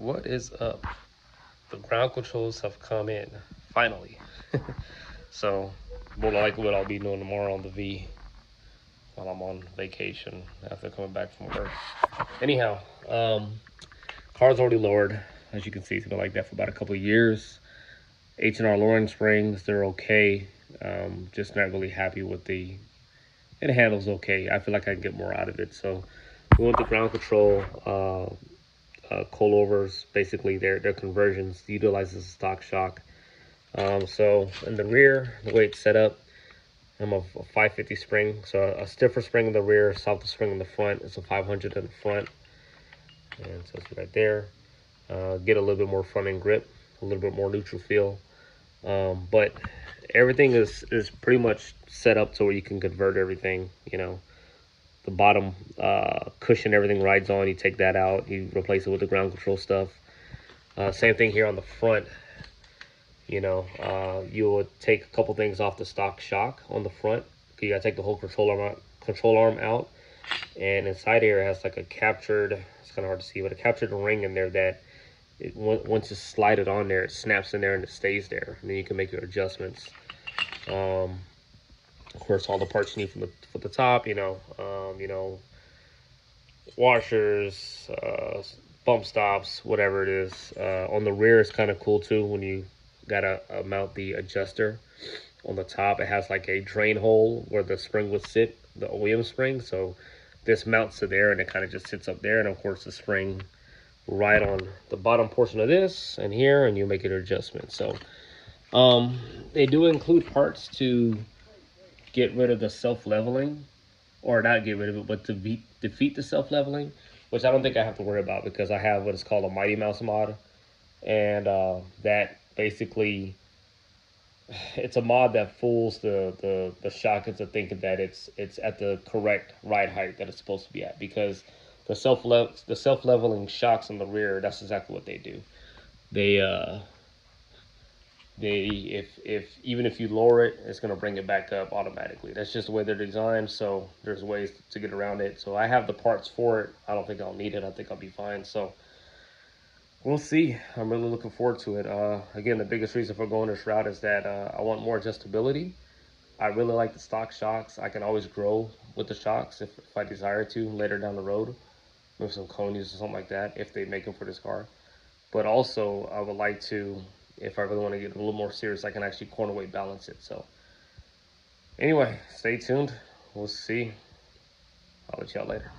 What is up? The ground controls have come in, finally. So, more likely what I'll be doing tomorrow on the V while I'm on vacation after coming back from work. Anyhow, car's already lowered. As you can see, it's been like that for about a couple of years. H&R lowering springs, they're okay. Just not really happy with it handles okay. I feel like I can get more out of it. So, we went to ground control. Coilovers, basically their conversions, utilizes stock shock. So in the rear, the way it's set up, I'm a 550 spring, so a stiffer spring in the rear, softer spring in the front. It's a 500 in the front, and so it's right there. Get a little bit more front end grip, a little bit more neutral feel, but everything is pretty much set up to where you can convert everything. The bottom cushion everything rides on, you take that out, you replace it with the ground control stuff. Same thing here on the front. You would take a couple things off the stock shock on the front. You gotta take the whole control arm out, and inside here it has like a captured, it's kind of hard to see, but a captured ring in there that once you slide it on there, it snaps in there and it stays there, and then you can make your adjustments. Of course, all the parts you need for the top, washers, bump stops, whatever it is. On the rear, it's kind of cool too when you gotta mount the adjuster. On the top, it has like a drain hole where the spring would sit, the OEM spring. So this mounts to there, and it kind of just sits up there. And of course, the spring right on the bottom portion of this and here, and you make your adjustment. So they do include parts to get rid of the self-leveling, or not get rid of it, but to defeat the self-leveling, which I don't think I have to worry about because I have what is called a Mighty Mouse mod, and that basically, it's a mod that fools the shock into thinking that it's at the correct ride height that it's supposed to be at, because the self-leveling shocks on the rear, that's exactly what they do. If even if you lower it, it's gonna bring it back up automatically. That's just the way they're designed. So there's ways to get around it. So I have the parts for it. I don't think I'll need it. I think I'll be fine. So we'll see. I'm really looking forward to it. Again, the biggest reason for going this route is that I want more adjustability. I really like the stock shocks. I can always grow with the shocks if I desire to later down the road, with some conies or something like that if they make them for this car. But also, I would like to, if I really want to get a little more serious, I can actually corner weight balance it. So anyway, stay tuned. We'll see. I'll let y'all later.